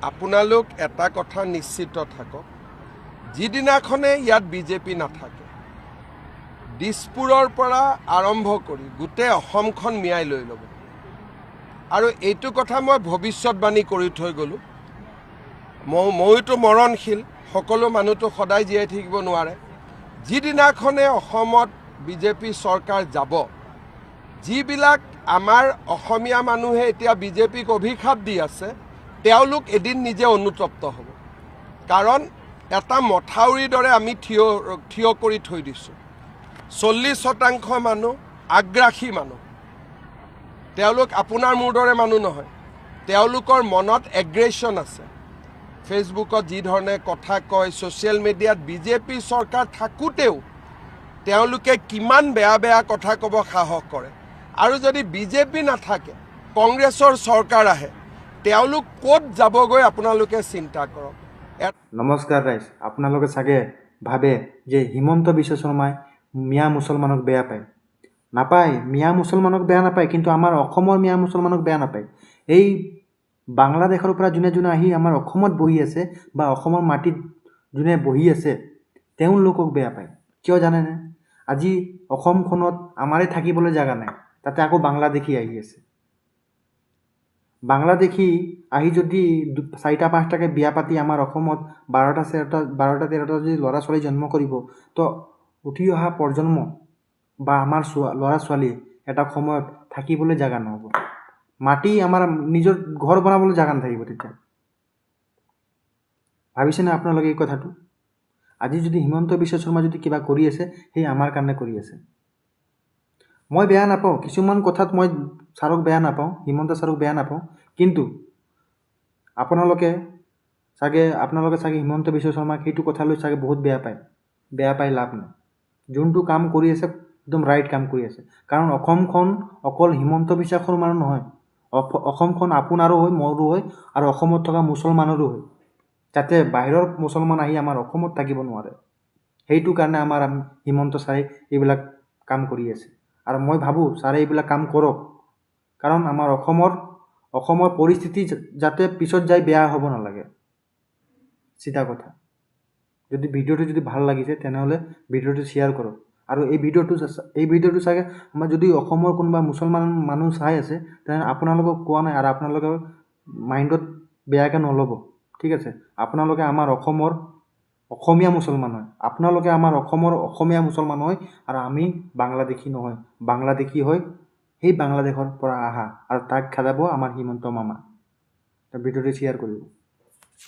আপোনালোক এটা কথা নিশ্চিত থাকক, যিদিনাখনে ইয়াত বিজেপি নাথাকে, দিছপুৰৰ পৰা আৰম্ভ কৰি গোটেই অসমখন মিয়াই লৈ ল'ব। আৰু এইটো কথা মই ভৱিষ্যতবাণী কৰি থৈ গ'লোঁ। মইতো মৰণশীল, সকলো মানুহটো সদায় জীয়াই থাকিব নোৱাৰে। যিদিনাখনে অসমত বিজেপি চৰকাৰ যাব, যিবিলাক আমাৰ অসমীয়া মানুহে এতিয়া বিজেপিক অভিশাপ দি আছে, তেওঁলোক এদিন নিজে অনুতপ্ত হ'ব। কাৰণ এটা মথাউৰিৰ দৰে আমি থিয় কৰি থৈ দিছোঁ। 40% মানুহ আগ্ৰাসী মানুহ। তেওঁলোক আপোনাৰ মোৰ দৰে মানুহ নহয়। তেওঁলোকৰ মনত এগ্ৰেশ্যন আছে। ফেচবুকত যি ধৰণে কথা কয়, ছ'চিয়েল মিডিয়াত বিজেপি চৰকাৰ থাকোঁতেও তেওঁলোকে কিমান বেয়া বেয়া কথা ক'ব সাহস কৰে। আৰু যদি বিজেপি নাথাকে, কংগ্ৰেছৰ চৰকাৰ আহে, তেওঁলোক ক'ত যাবগৈ আপোনালোকে চিন্তা কৰক। নমস্কাৰ ৰাইজ, আপোনালোকে চাগে ভাবে যে হিমন্ত বিশ্ব শৰ্মাই মিয়া মুছলমানক বেয়া পায়। নাপায়, মিয়া মুছলমানক বেয়া নাপায়, কিন্তু আমাৰ অসমৰ মিয়া মুছলমানক বেয়া নাপায়। এই বাংলাদেশৰ পৰা যোনে যোনে আহি আমাৰ অসমত বহি আছে বা অসমৰ মাটিত যোনে বহি আছে, তেওঁলোকক বেয়া পায়। কিয় জানেনে? আজি অসমখনত আমাৰে থাকিবলৈ জেগা নাই, তাতে আকৌ বাংলাদেশী আহি আছে। বাংলাদেশী আহি যদি 4-5টাকৈ বিয়া পাতি আমাৰ অসমত 12-13টা যদি ল'ৰা ছোৱালী জন্ম কৰিব, তো উঠি অহা প্ৰজন্ম বা আমাৰ ল'ৰা ছোৱালী এটা সময়ত থাকিবলৈ জেগা নহ'ব। মাটি আমাৰ নিজৰ ঘৰ বনাবলৈ জেগা নাথাকিব তেতিয়া। ভাবিছেনে আপোনালোকে এই কথাটো? আজি যদি হিমন্ত বিশ্ব শৰ্মা যদি কিবা কৰি আছে, সেই আমাৰ কাৰণে কৰি আছে। মই বেয়া নাপাওঁ, কিছুমান কথাত মই ছাৰক বেয়া নাপাওঁ, হিমন্ত ছাৰক বেয়া নাপাওঁ, কিন্তু আপোনালোকে চাগে হিমন্ত বিশ্ব শৰ্মাক সেইটো কথালৈ চাগে বহুত বেয়া পাই লাভ নাই। যোনটো কাম কৰি আছে একদম ৰাইট কাম কৰি আছে। কাৰণ অসমখন অকল হিমন্ত বিশ্ব শৰ্মাৰ নহয়, অসমখন আপোনাৰো হয়, মোৰো হয়, আৰু অসমত থকা মুছলমানৰো হয়। যাতে বাহিৰৰ মুছলমান আহি আমাৰ অসমত থাকিব নোৱাৰে, সেইটো কাৰণে আমাৰ হিমন্ত ছাৰে এইবিলাক কাম কৰি আছে। আৰু মই ভাবোঁ ছাৰে এইবিলাক কাম কৰক, কাৰণ আমাৰ অসমৰ পৰিস্থিতি যাতে পিছত যাই বেয়া হ'ব নালাগে। চিধা কথা। যদি ভিডিঅ'টো যদি ভাল লাগিছে, তেনেহ'লে ভিডিঅ'টো শ্বেয়াৰ কৰক। আৰু এই ভিডিঅ'টো চাগে আমাৰ যদি অসমৰ কোনোবা মুছলমান মানুহ চাই আছে, তেনেহ'লে আপোনালোকক কোৱা নাই আৰু আপোনালোকে মাইণ্ডত বেয়াকৈ নল'ব, ঠিক আছে? আপোনালোকে আমাৰ অসমৰ অসমীয়া মুছলমান হয়, আপোনালোকে আমাৰ অসমৰ অসমীয়া মুছলমান হয়, আৰু আমি বাংলাদেশী নহয়, বাংলাদেশী হয় সেই বাংলাদেশৰ পৰা আহা, আৰু তাক খেদাব আমাৰ হিমন্ত মামা। ভিডিঅ'টো শ্বেয়াৰ কৰিব।